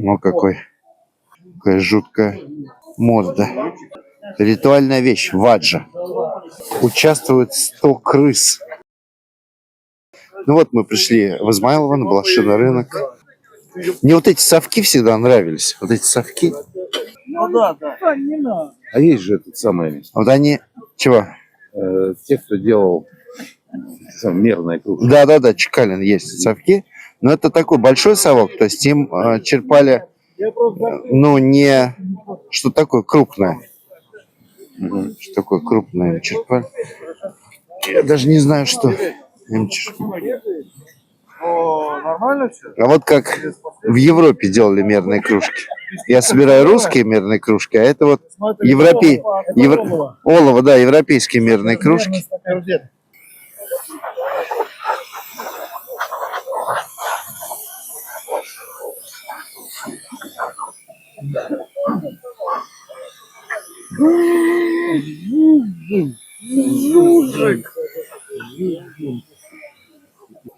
Ну какая жуткая мода. Ритуальная вещь, ваджа. Участвует 100 крыс. Ну вот мы пришли в Измайлово на блошиный рынок. Мне вот эти совки всегда нравились. Вот эти совки. Ну да. А есть же этот самый, Вот они... Чего? те, кто делал мерные кружки. Да, Чекалин есть совки. Но это такой большой совок. То есть им черпали, ну, не... Что такое крупное. Что такое крупное им черпали. Я даже не знаю, что им черпали. Нормально все? А вот как в Европе делали мерные кружки. Я собираю русские мерные кружки, а это вот олово, да, европейские мерные кружки. Мужик.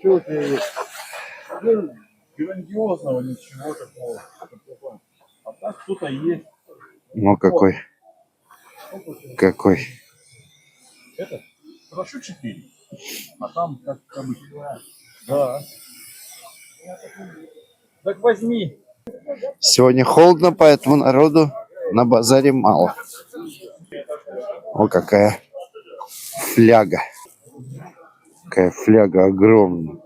Чего у тебя есть? Грандиозного ничего такого. А так кто-то есть. Ну какой. Это хорошо 4. А там как обычно. Да. Так возьми. Сегодня холодно, поэтому народу на базаре мало. О, какая фляга. Какая фляга огромная.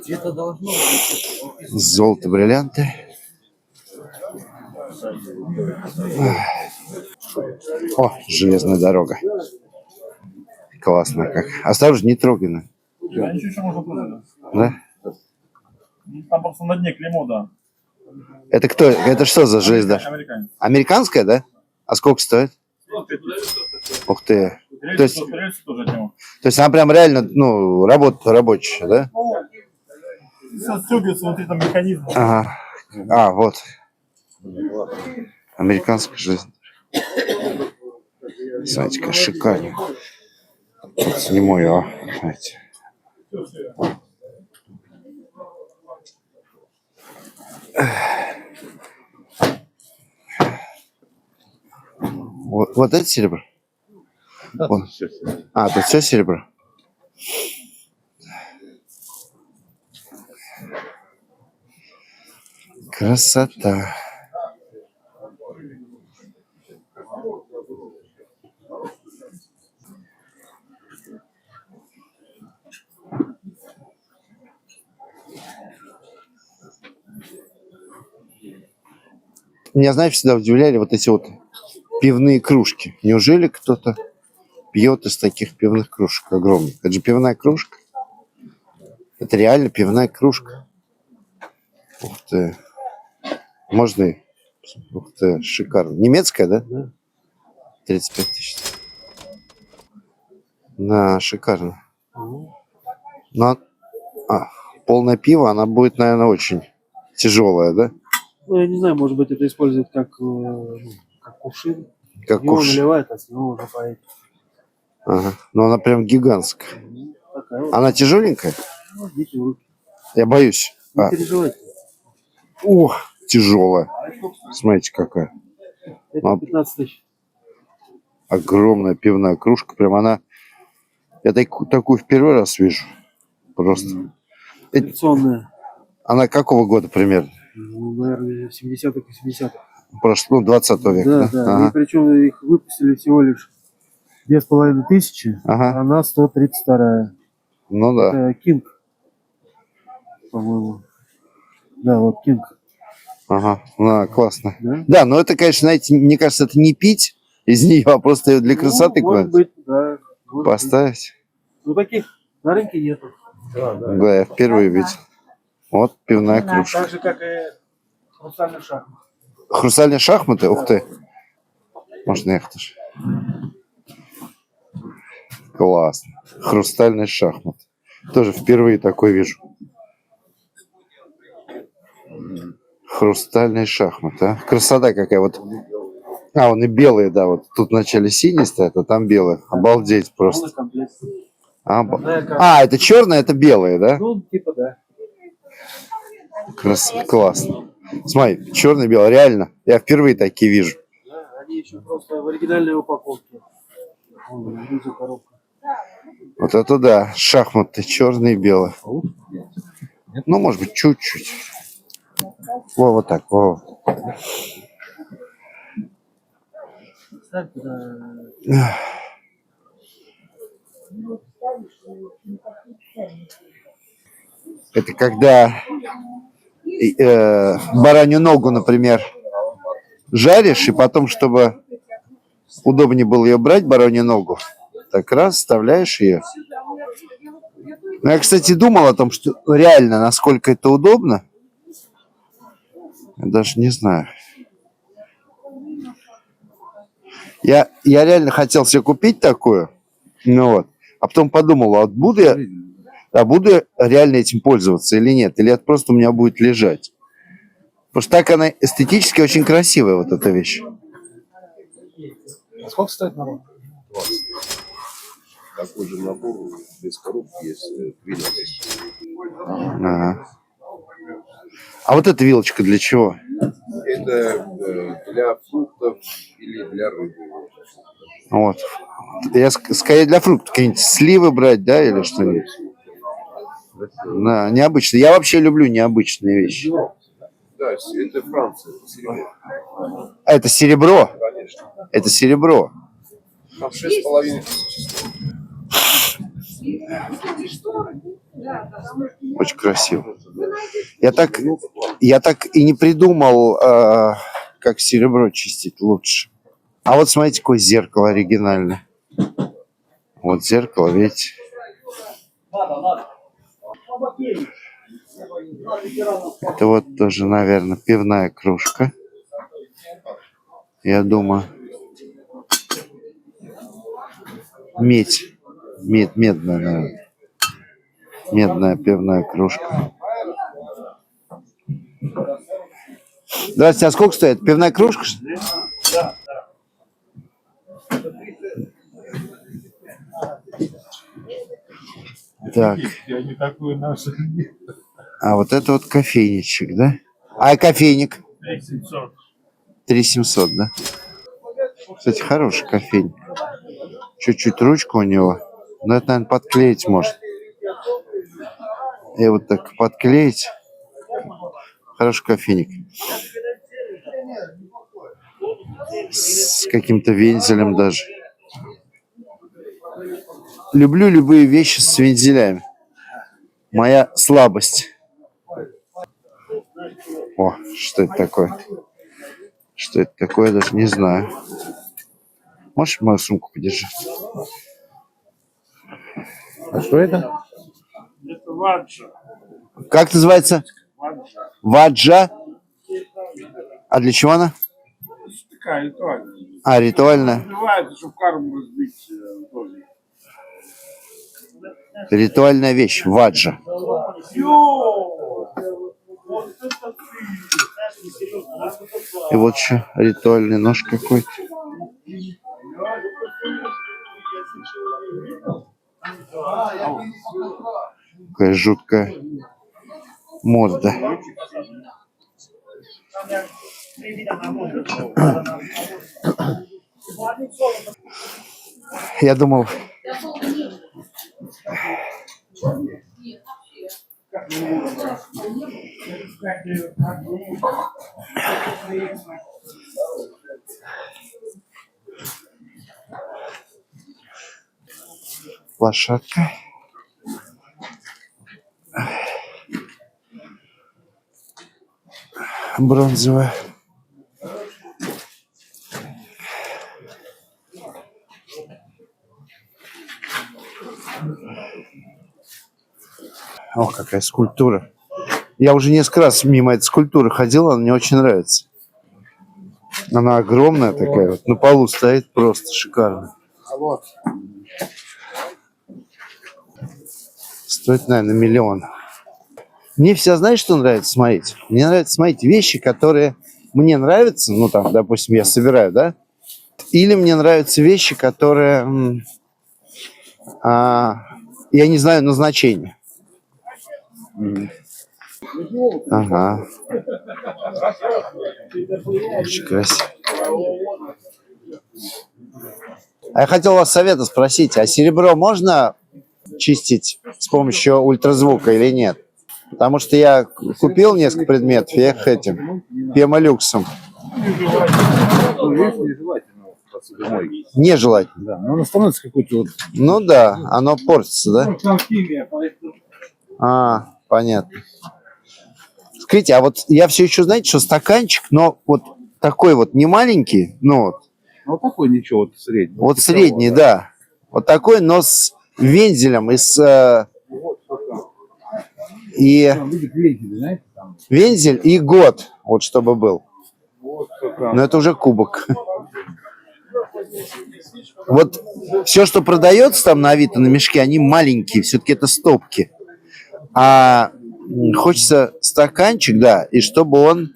Это должно быть. Золото, бриллианты. О, железная дорога. Классно как. Осторожно, не трогай. Да, ничего еще можно трогать. Да? Там просто на дне клеймо, да. Это кто? Это что за железная дорога? Американец. Американская, да? А сколько стоит? Ух ты. То есть она прям реально, ну, рабочая, да? Отстегивается внутри там механизм. Ага. А, вот. Американская железная дорога. Смотрите, как шикарно. Сниму его. Знаете. Вот это серебро? Да, Вон. все. А, тут все серебро? Красота. Меня, знаешь, всегда удивляли вот эти вот пивные кружки. Неужели кто-то пьет из таких пивных кружек огромных? Это же пивная кружка. Это реально пивная кружка. Ух ты. Можно и... Ух ты, шикарно. Немецкая, да? Да. 35 тысяч. Да, шикарно. Но полное пиво, она будет, наверное, очень тяжелая, да? Ну, я не знаю, может быть, это используют как кувшин. Как Его кувшин. наливают, а с него уже поить. Ага. Но она прям гигантская. Такая вот. Она тяжеленькая? Ну, идите в руки. Я боюсь. Не переживайте. О, тяжелая. Смотрите, какая. Это 15 тысяч. Огромная пивная кружка. Прям она... Я такую в первый раз вижу. Просто. Традиционная. Она какого года примерно? Ну, наверное, 70-х, 80-х. Прошлого, 20 века, да? Да. Ага. И причем их выпустили всего лишь 2500, Ага. а она 132. Ну да. Это Кинг, по-моему. Да, вот Кинг. Ага. Да, классно. Да? Да, но это, конечно, знаете, мне кажется, это не пить из нее, а просто ее для красоты может быть, да. Может поставить. быть. Ну, таких на рынке нету. Да, я впервые видел. Вот пивная кружка. Так же, как и хрустальный шахмат. Хрустальные шахматы? Ух ты. Можно ехать тоже. Классно. Хрустальный шахмат. Тоже впервые такой вижу. Хрустальный шахмат, а? Красота какая вот. А, он и белые, да, вот тут вначале синий стоят, а там белые. Обалдеть просто. Это черное, это белое, да? Ну, типа, да. Классно. Смотри, черный, белый, реально. Я впервые такие вижу. Да, они еще просто в оригинальной упаковке. Вон, внизу коробка. Вот это да, шахматы, черный и белый. Ну, может быть, чуть-чуть. Вот так, во. Ставь туда. Это когда баранью ногу, например, жаришь, и потом, чтобы удобнее было ее брать, баранью ногу, так раз вставляешь ее. Ну, я, кстати, думал о том, что реально, насколько это удобно. Я даже не знаю. Я реально хотел себе купить такую, ну вот, а потом подумал, буду я реально этим пользоваться или нет, или это просто у меня будет лежать. Потому что так она эстетически очень красивая, вот эта вещь. А сколько стоит набор? Такой же набор без коробки есть. Ага. А вот эта вилочка для чего? Это для фруктов или для рыбы. Вот. Я скорее для фруктов какие-нибудь сливы брать, да, или что-нибудь. Да, необычно. Я вообще люблю необычные вещи. Да, это Франция, это серебро. А это серебро? Конечно. Это серебро. Там 6,5 тысяч. Очень красиво. Я так и не придумал, как серебро чистить лучше. А вот смотрите, какое зеркало оригинальное. Вот зеркало, видите? Это вот тоже, наверное, пивная кружка. Я думаю. Медь. Медная, наверное. Медная пивная кружка. Здравствуйте, а сколько стоит? Пивная кружка? Так. А вот это вот кофейничек, да? А кофейник? 3700, да? Кстати, хороший кофейник. Чуть-чуть ручка у него. Но это, наверное, подклеить можно. И вот так подклеить. Хороший кофейник. С каким-то вензелем даже. Люблю любые вещи с вензелями. Моя слабость. О, что это такое? Что это такое, даже не знаю. Можешь мою сумку подержать? А что это? Это ваджа. Как называется? Ваджа. Ваджа. А для чего она? Такая ритуальная. А, ритуальная. Называется, чтобы карму разбить тоже. Ритуальная вещь. Ваджа. И вот еще ритуальный нож какой-то. Какая жуткая морда. Я думал... Лошадка. Бронзовая. О, какая скульптура. Я уже несколько раз мимо этой скульптуры ходил, она мне очень нравится. Она огромная такая, вот на полу стоит, просто шикарно. Вот. Стоит, наверное, миллион. Мне всегда, знаешь, что нравится смотреть? Мне нравится смотреть вещи, которые мне нравятся, ну, там, допустим, я собираю, да? Или мне нравятся вещи, которые я не знаю назначения. Ага. Очень красиво. А я хотел вас совета спросить, а серебро можно чистить с помощью ультразвука или нет? Потому что я купил несколько предметов, я их этим пемолюксом. Ну, видишь, нежелательно посуду мойки. Нежелательно. Да, но оно становится какой-то вот... Ну да, оно портится, да? Там химия, поэтому... А, понятно. Скажите, а вот я все еще, знаете, что стаканчик, но вот такой вот не маленький, ну Ну, такой ничего, вот средний. вот средний, да. Вот такой, но с вензелем и Там видит вензель, знаете, там. вензель и год, вот чтобы был. Вот как раз. Но это уже кубок. Вот все, что продается там на Авито, на мешке, они маленькие, все-таки это стопки. А хочется стаканчик, да, и чтобы он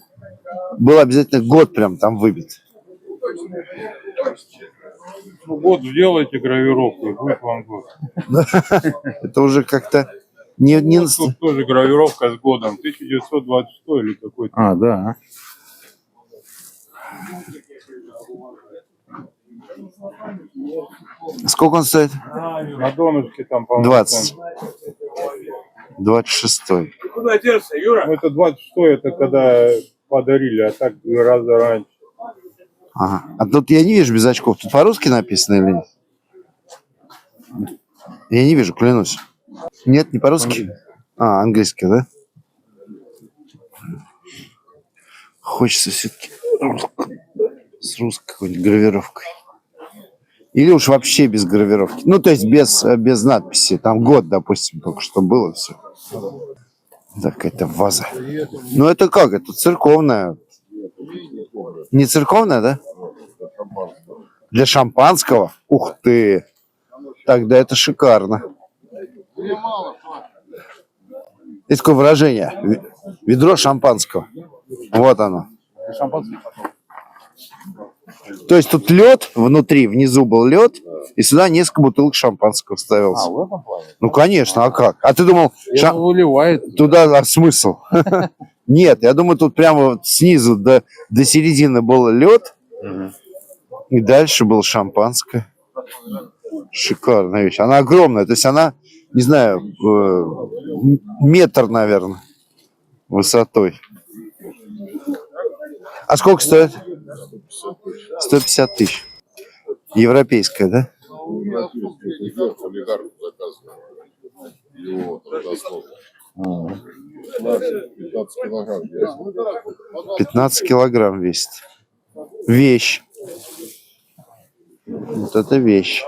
был обязательно год прям там выбит. Ну, год сделайте гравировку, и будет вам год. Это уже как-то не... Тут тоже гравировка с годом, 1926 или какой-то. А, да. Сколько он стоит? На донышке там, по-моему, 20. 26-й. Куда дерешься, Юра? Ну, это 26 это когда подарили, а так гораздо раньше. Ага. А тут я не вижу без очков. Тут по-русски написано или нет? Я не вижу, клянусь. Нет, не по-русски? А, английский, да? Хочется все-таки с русской какой-нибудь гравировкой. Или уж вообще без гравировки. Ну, то есть без надписи. Там год, допустим, только что было все. Так, это ваза. Ну, это как? Это церковная. Не церковная, да? Для шампанского? Ух ты! Тогда это шикарно. Есть такое выражение. Ведро шампанского. Вот оно. Шампанский потом. То есть тут лед внутри, внизу был лед, и сюда несколько бутылок шампанского ставилось. А, в этом плане? Ну, конечно, а как? А ты думал, Это выливает. туда смысл? Нет, я думаю, тут прямо вот снизу до середины был лед, и дальше было шампанское. Шикарная вещь. Она огромная, то есть она, не знаю, метр, наверное, высотой. А сколько стоит? 150 тысяч. Европейская, да? Олигарх заказывал. Его трудословно. 15 килограмм весит. 15 килограмм весит. Вещь. Вот это вещь.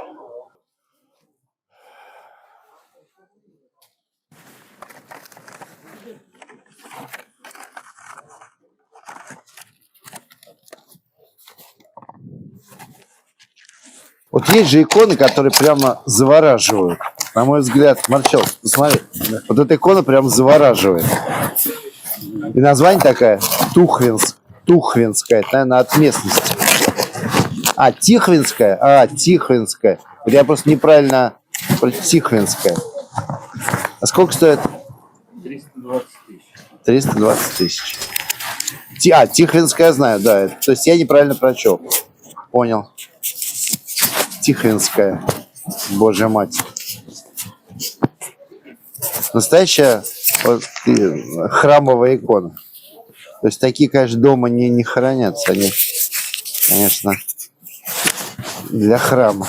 Вот есть же иконы, которые прямо завораживают. На мой взгляд, Марчел, посмотри. Вот эта икона прям завораживает. И название такая Тухвинская, это, наверное, от местности. А, Тихвинская? А, Тихвинская. Вот я просто неправильно... Тихвинская. А сколько стоит? 320 тысяч. 320 тысяч. Тихвинская, знаю, да. То есть я неправильно прочел. Понял. Тихвинская. Божья мать. Настоящая вот, храмовая икона. То есть такие, конечно, дома не хранятся. Они, конечно, для храма.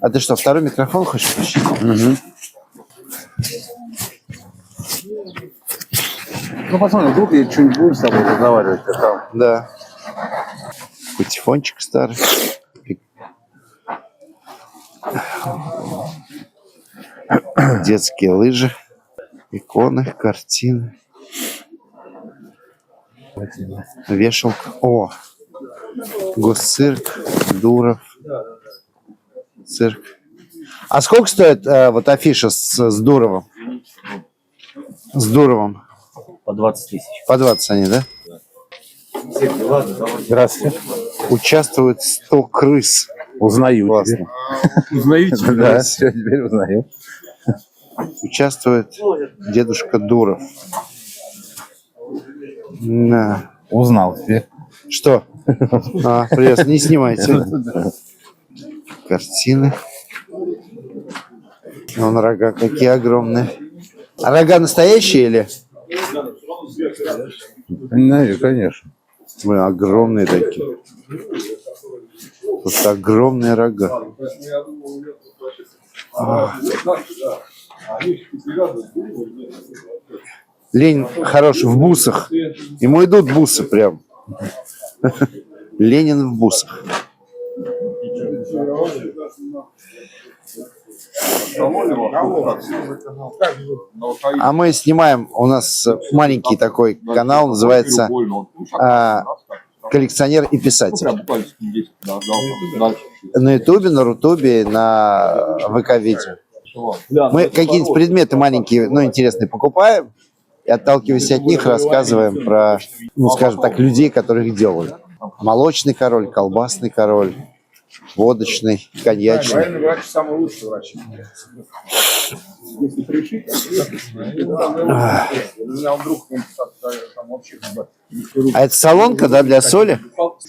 А ты что, второй микрофон хочешь включить? Угу. Ну, посмотрим, вдруг я что-нибудь буду с тобой разговаривать, а там. Да. Патефончик старый. Детские лыжи. Иконы, картины. Вешалка. О! Госцирк, Дуров. Цирк. А сколько стоит вот афиша с Дуровым? С Дуровым. По 20 тысяч. По 20 они, да? Здравствуйте. Участвуют 100 крыс. Узнаю Классно. теперь. Узнаете? Да, все, теперь узнаю. Участвует дедушка Дуров. Да. Узнал теперь. Что? Привет, не снимайте. Картины. Вон рога какие огромные. А рога настоящие или? Ну, конечно. Ой, огромные такие. Вот огромные рога. Ленин хорош в бусах. Ему идут бусы прям. Ленин в бусах. А мы снимаем, у нас маленький такой канал, называется «Коллекционер и писатель». На Ютубе, на Рутубе, на ВК-видео. Мы какие-то предметы маленькие, но интересные покупаем, и, отталкиваясь от них, рассказываем про, ну, скажем так, людей, которые их делали. Молочный король, колбасный король, водочный, коньячный. Военный врач самый лучший врач. Если пришить, у меня вдруг там вообще как бы... А это солонка, да, для соли?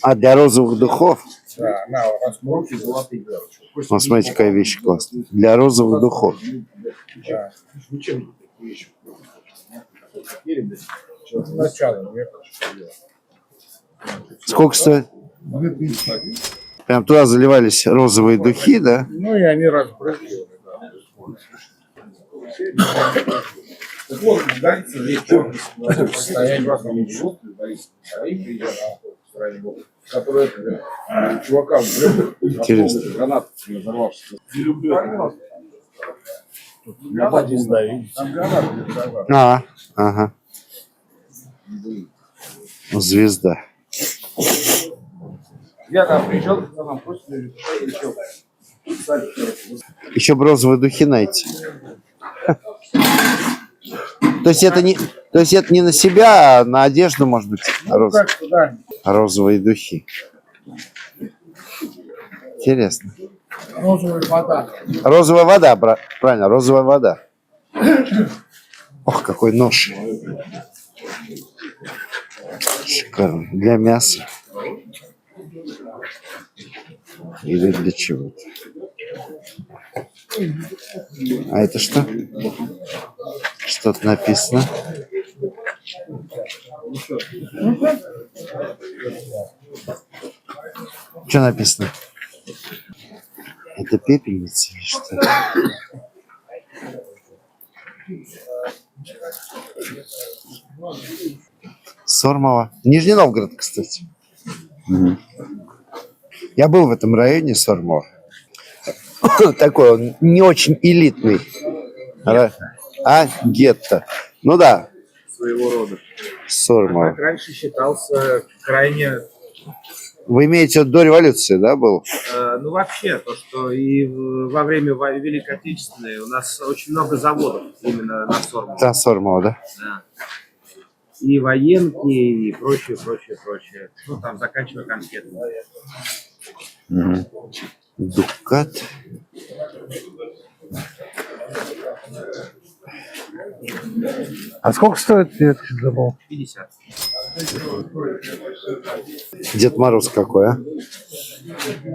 А для розовых духов? Да, она рассморки золотые делают. Вот смотрите, какая вещь классная. Для розовых духов. Да. Зачем такие вещи? Сначала, Сколько стоит? Прям туда заливались розовые духи, да? ну и они разбрызгивали, да. Так вот, Бориса здесь состояние разного ничего, Бориса, который чувака Интересно. гранат взорвался. Не люблю. Гранат не сдавили. Там гранат не взорвался. Ага. Звезда. Я там приезжал, там просто Еще бы розовые духи найти. То есть это не на себя, а на одежду, может быть, розовые духи. Интересно. розовая вода. Розовая вода, правильно, розовая вода. Ох, какой нож. Шикарно. Для мяса. Или для чего-то. А это что? Что-то написано. Что написано? Это пепельница или что? Сормово. Нижний Новгород, кстати. Я был в этом районе Сормово. Такой он не очень элитный. Гетто. Ну да. Своего рода. Сормово. Так раньше считался крайне... Вы имеете в виду до революции, да, был? Ну, вообще, то, что и во время Великой Отечественной у нас очень много заводов именно на Сормово. Да, Сормово, да? Да. И военки, и прочее. Ну, там, заканчивая конфетами. Дукат. А сколько стоит, я забыл? 50. Дед Мороз какой, а?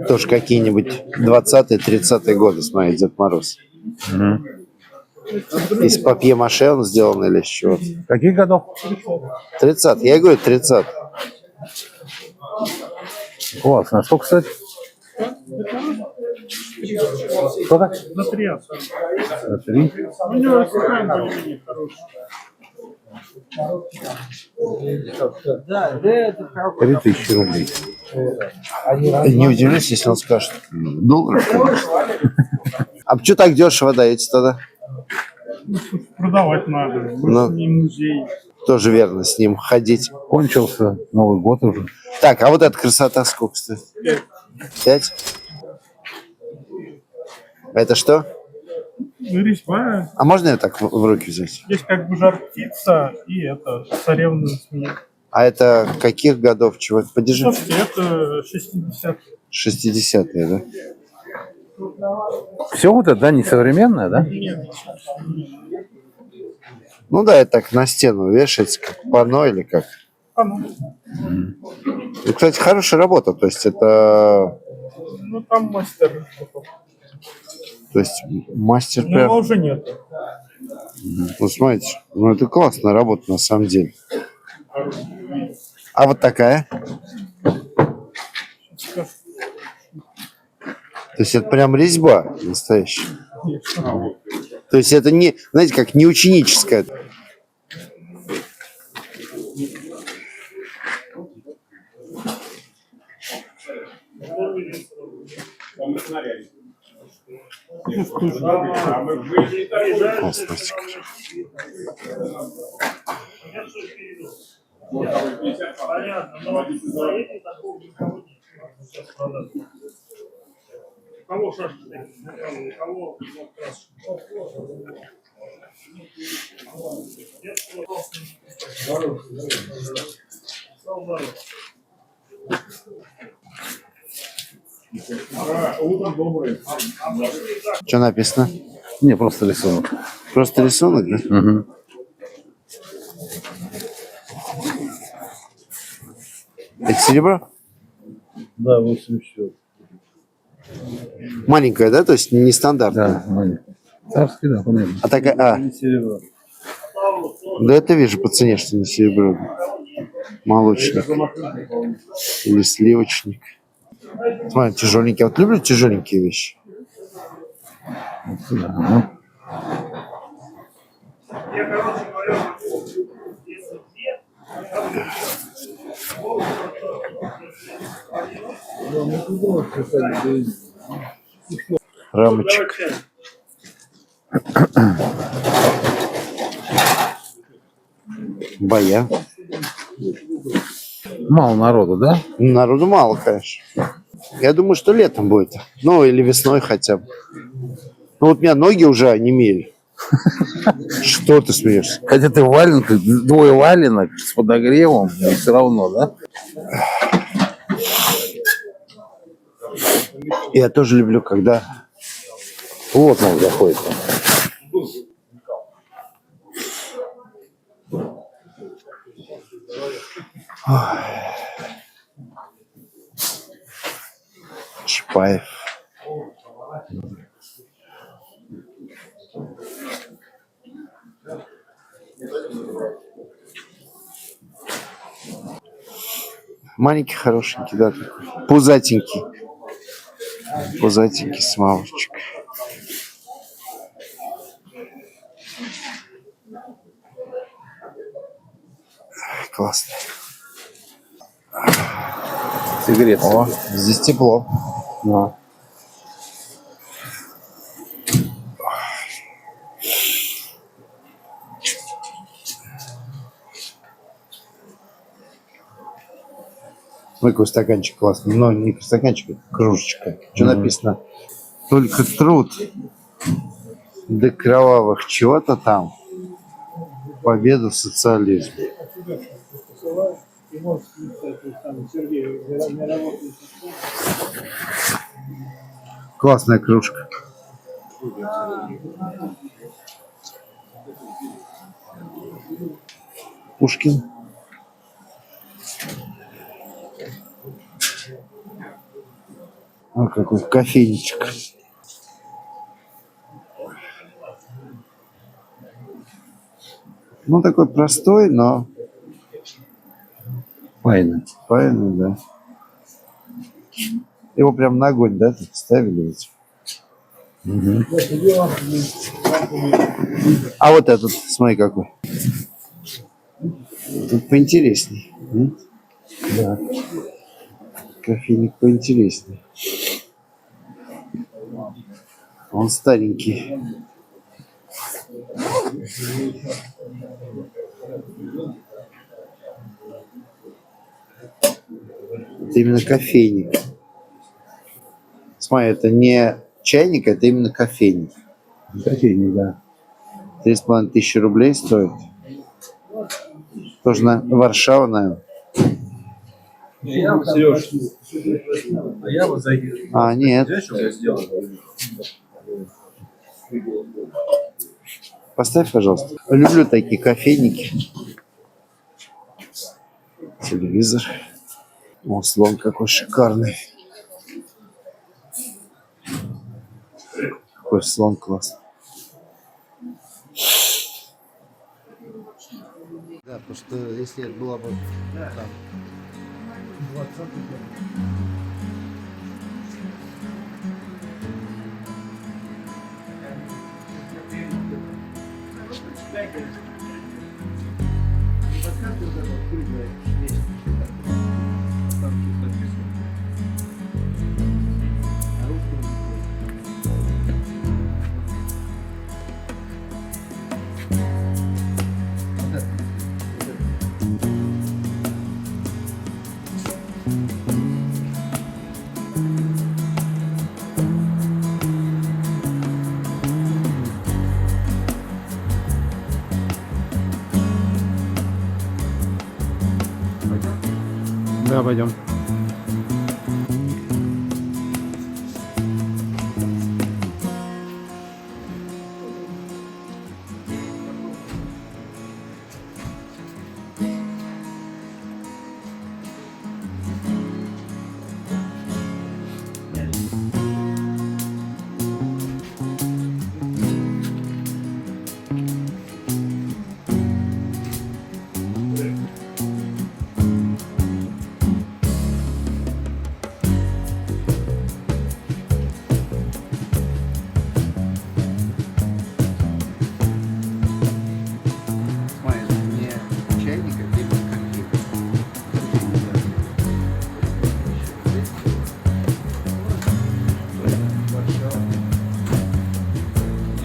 Тоже какие-нибудь 20-30-е годы, смотри, Дед Мороз. Из папье-маше он сделан или из чего? Каких годов? 30. Я и говорю, 30. Классно. А сколько стоит? Сколько? За 3. За 3. У него стакан более-менее хороший. 3000 рублей. Не удивлюсь, если он скажет долларов. А что так дешево даете тогда? Продавать надо. Ну. Не музей. Тоже верно с ним ходить. Кончился Новый год уже. Так, а вот эта красота сколько стоит? 5? Это что? Резьба. А можно я так в руки взять? Есть как бы жар птица и это царевна змея. А это каких годов? Чего? Подержи. Слушайте, это 60. 60-е, да? Все вот это, да, не современное, да? Ну да, это так на стену вешается, как панно или как. Ну, кстати, хорошая работа. То есть это... Ну, там мастер. То есть мастер Но его прям... уже нет. Ну, смотрите, ну это классная работа на самом деле. А вот такая? То есть это прям резьба настоящая. То есть это не, знаете, как не ученическая. Пластмассика. Кого шашки? Кого Что написано? Не, просто рисунок. Просто рисунок, да? Угу. Это серебро? Да, 80. Маленькая, да? То есть нестандартная. Да, маленький. Царский, да, понятно. А такая... А, Не серебро. да это вижу по цене, что не серебро. Молочник. Или сливочник. Смотри, тяжеленькие. Вот люблю тяжеленькие вещи. Да, ага. Рамочек. Боя. Мало народу, да? Народу мало, конечно. Я думаю, что летом будет. Ну, или весной хотя бы. Ну, вот у меня ноги уже онемели. Что ты смеешься? Хотя ты в валенках, двое валенок с подогревом, и все равно, да? Я тоже люблю, когда... Вот он заходит. Чапаев. Маленький, хорошенький, да, такой. Пузатенький. Пузатенький смалочек. Классно. Сигареты. О, здесь тепло. Да. Ой, какой стаканчик классный. Но не стаканчик, а кружечка. Что написано? Только труд до кровавых чего-то там. Победу социализма. Классная кружка. Пушкин. О, какой кофейничек. Ну, такой простой, но Файно. правильно, да. Его прям на огонь, да, тут ставили эти. Угу. А вот этот, смотри, какой. Тут поинтересней. Нет? Да. Кофейник поинтересней. Он старенький. Это именно кофейник. Смотри, это не чайник, это именно кофейник. Кофейник, да. 3500 рублей стоит. Тоже на Варшава, наверное. Сереж, а я вот зайду. А, нет. Знаешь, что я сделал? Поставь, пожалуйста. Люблю такие кофейники. Телевизор. О, слон какой шикарный. Какой слон классный. Да, потому что если это было бы там 20-й год. Да, пойдем. Смотри, мне чайник, а тебе какие-то.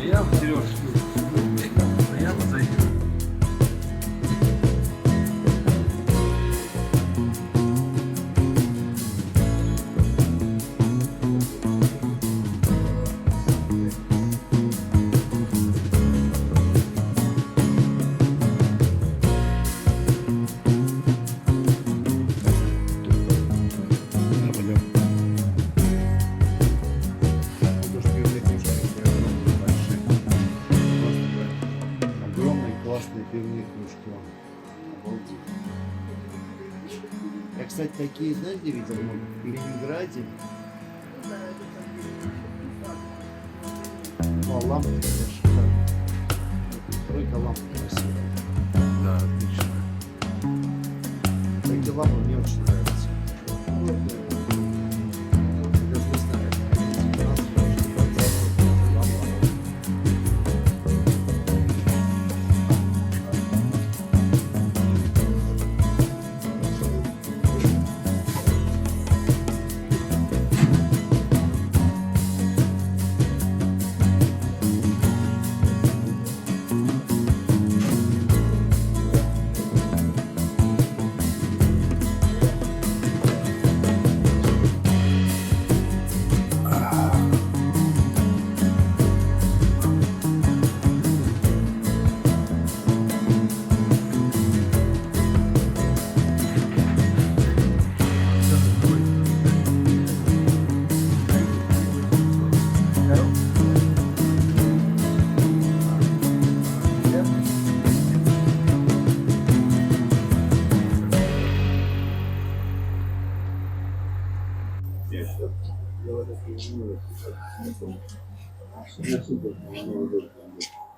Я вот Сереж. А я вот зайду. Да, пойдем. Огромные классные пивные кружки. Обалдеть. Я, кстати, такие, знаете, видел в Ленинграде. О, лампа такая шикарная. Тройка ламп красивая. Да, отлично. Такие лампы мне очень нравятся. Даже не знаю, 19, 20 лампа.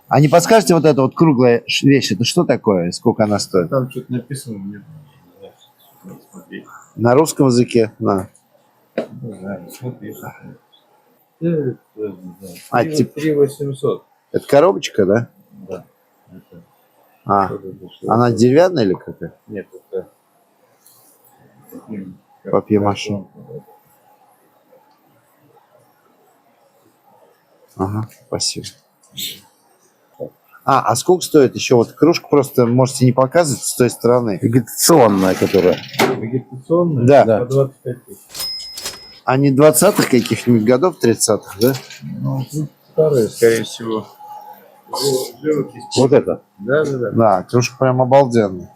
А не подскажете, вот эта вот круглая вещь, это что такое? Сколько она стоит? Там что-то написано, мне надо смотреть. На русском языке? На. Не знаю, смотри. А, типа, 3800. это коробочка, да? Да. Это А, что-то, что она это. деревянная или какая? Нет, это Папье-маше. Ага, спасибо. А сколько стоит еще вот кружка? Просто можете не показывать с той стороны. Вегетационная, которая. Вегетационная? Да. По 25 тысяч. А не 20-х каких-нибудь годов, 30-х, да? Ну, тут старые, скорее всего. Вот это. Да, да, да. Да, кружка прям обалденная.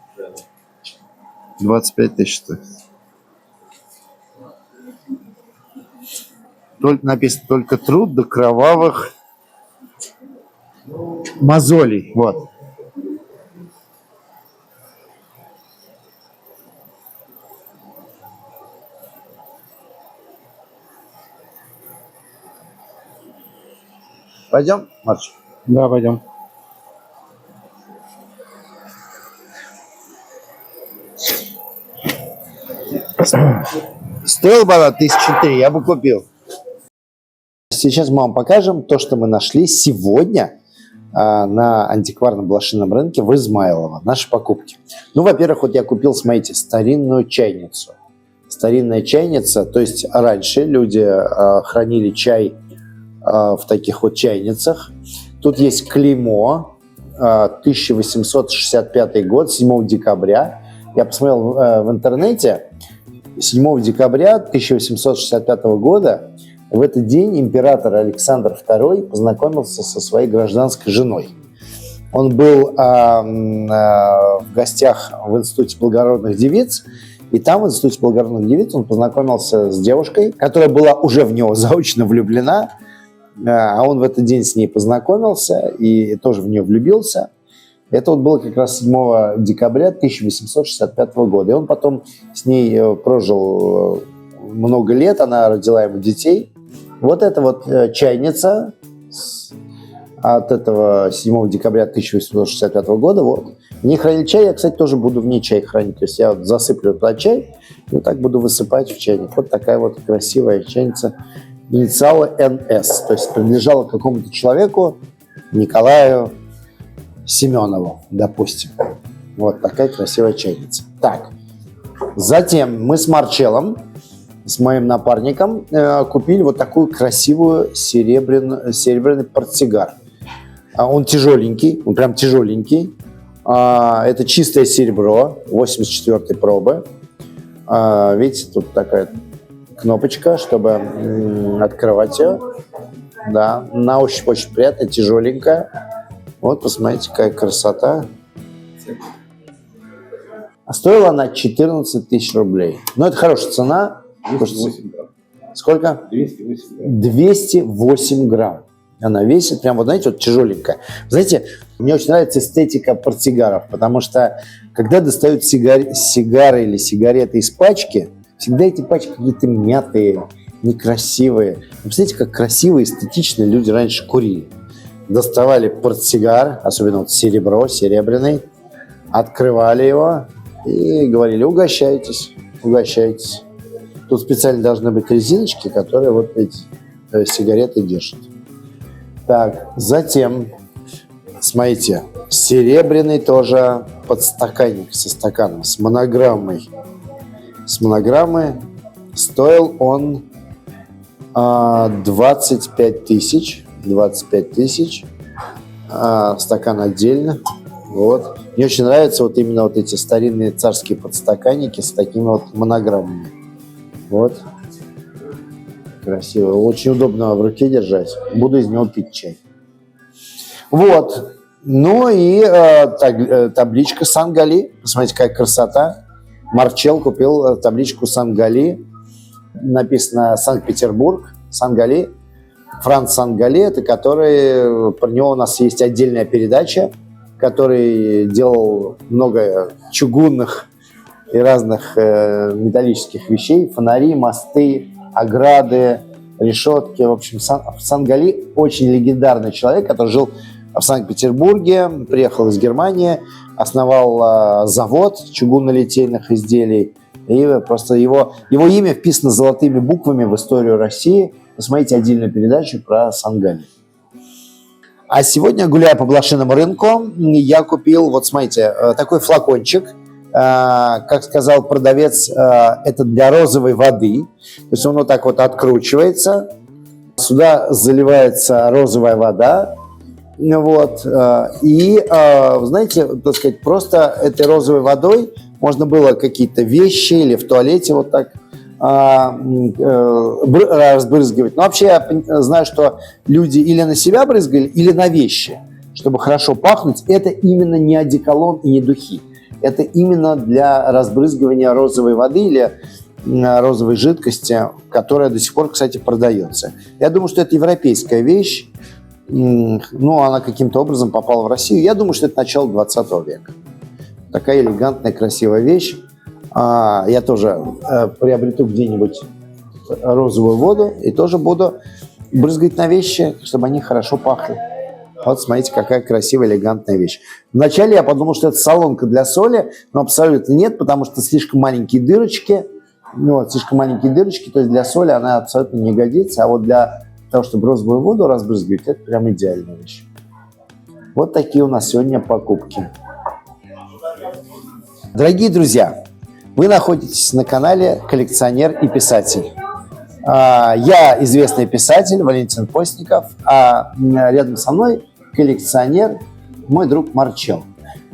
25 тысяч стоит. написано только труд до кровавых мозолей. Вот. Пойдем, Марч? Да, пойдем. Стоил бы она 1003, я бы купил. Сейчас мы вам покажем то, что мы нашли сегодня на антикварном блошином рынке в Измайлово. Наши покупки. Ну, во-первых, вот я купил, смотрите, старинную чайницу. Старинная чайница, то есть раньше люди хранили чай в таких вот чайницах. Тут есть клеймо, 1865 год, 7 декабря. Я посмотрел в интернете, 7 декабря 1865 года в этот день император Александр II познакомился со своей гражданской женой. Он был в гостях в Институте благородных девиц, и там в Институте благородных девиц он познакомился с девушкой, которая была уже в него заочно влюблена, а он в этот день с ней познакомился и тоже в нее влюбился. Это вот было как раз 7 декабря 1865 года. И он потом с ней прожил много лет, она родила ему детей. Вот эта вот чайница от этого 7 декабря 1865 года, вот. В ней хранили чай, я, кстати, тоже буду в ней чай хранить. То есть я вот засыплю туда чай и вот так буду высыпать в чайник. Вот такая вот красивая чайница. Инициалы НС, то есть принадлежала какому-то человеку, Николаю Семенову, допустим. Вот такая красивая чайница. Так, затем мы с Марчеллом, с моим напарником, купили вот такую красивую серебряный портсигар. Он тяжеленький, он прям тяжеленький. Это чистое серебро, 84-й пробы. Видите, тут такая кнопочка, чтобы открывать ее. Да, на ощупь очень приятная, тяжеленькая. Вот, посмотрите, какая красота. А стоила она 14 тысяч рублей. Но это хорошая цена. 208 грамм. Сколько? 208 грамм. 208 грамм. Она весит прям, вот знаете, вот тяжеленькая. Знаете, мне очень нравится эстетика портсигаров, потому что когда достают сигары или сигареты из пачки, всегда эти пачки какие-то мятые, некрасивые. Представляете, как красиво, эстетично люди раньше курили. Доставали портсигар, особенно вот серебряный, открывали его и говорили: угощайтесь, угощайтесь. Тут специально должны быть резиночки, которые вот эти сигареты держат. Так, затем, смотрите, серебряный тоже подстаканник со стаканом, с монограммой. С монограммой. Стоил он 25 тысяч. 25 тысяч. Стакан отдельно. Вот. Мне очень нравятся вот именно вот эти старинные царские подстаканники с такими вот монограммами. Вот. Красиво. Очень удобно в руке держать. Буду из него пить чай. Вот. Ну и табличка Сан-Гали. Посмотрите, какая красота. Марчел купил табличку Сан-Гали. Написано Санкт-Петербург. Сан-Гали. Франц Сан-Гали, это который, про него у нас есть отдельная передача, который делал много чугунных и разных металлических вещей, фонари, мосты, ограды, решетки. В общем, Сан-Гали очень легендарный человек, который жил в Санкт-Петербурге, приехал из Германии, основал завод чугунно-литейных изделий. И просто его имя вписано золотыми буквами в историю России. Посмотрите отдельную передачу про Сан-Гали. А сегодня, гуляя по блошиному рынку, я купил, вот смотрите, такой флакончик. Как сказал продавец, это для розовой воды. То есть он вот так вот откручивается. Сюда заливается розовая вода. Вот. И, знаете, так сказать, просто этой розовой водой можно было какие-то вещи или в туалете вот так разбрызгивать. Но вообще я знаю, что люди или на себя брызгали, или на вещи, чтобы хорошо пахнуть. Это именно не одеколон и не духи. Это именно для разбрызгивания розовой воды или розовой жидкости, которая до сих пор, кстати, продается. Я думаю, что это европейская вещь, но она каким-то образом попала в Россию. Я думаю, что это начало 20 века. Такая элегантная, красивая вещь. Я тоже приобрету где-нибудь розовую воду и тоже буду брызгать на вещи, чтобы они хорошо пахли. Вот смотрите, какая красивая, элегантная вещь. Вначале я подумал, что это солонка для соли, но абсолютно нет, потому что слишком маленькие дырочки. Слишком маленькие дырочки, то есть для соли она абсолютно не годится, а вот для того, чтобы розовую воду разбрызгивать, это прям идеальная вещь. Вот такие у нас сегодня покупки. Дорогие друзья, вы находитесь на канале «Коллекционер и писатель». Я известный писатель Валентин Постников, а рядом со мной коллекционер, мой друг Марчел.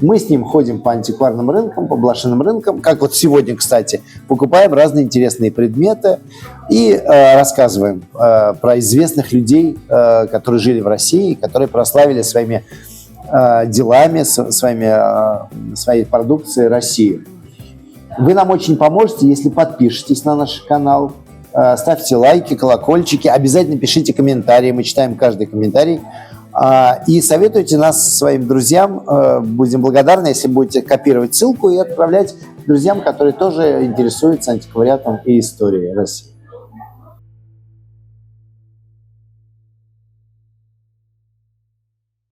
Мы с ним ходим по антикварным рынкам, по блошиным рынкам, как вот сегодня, кстати, покупаем разные интересные предметы и рассказываем про известных людей, которые жили в России, которые прославили своими делами, своей продукцией Россию. Вы нам очень поможете, если подпишетесь на наш канал, ставьте лайки, колокольчики, обязательно пишите комментарии, мы читаем каждый комментарий. И советуйте нас своим друзьям. Будем благодарны, если будете копировать ссылку и отправлять друзьям, которые тоже интересуются антиквариатом и историей России.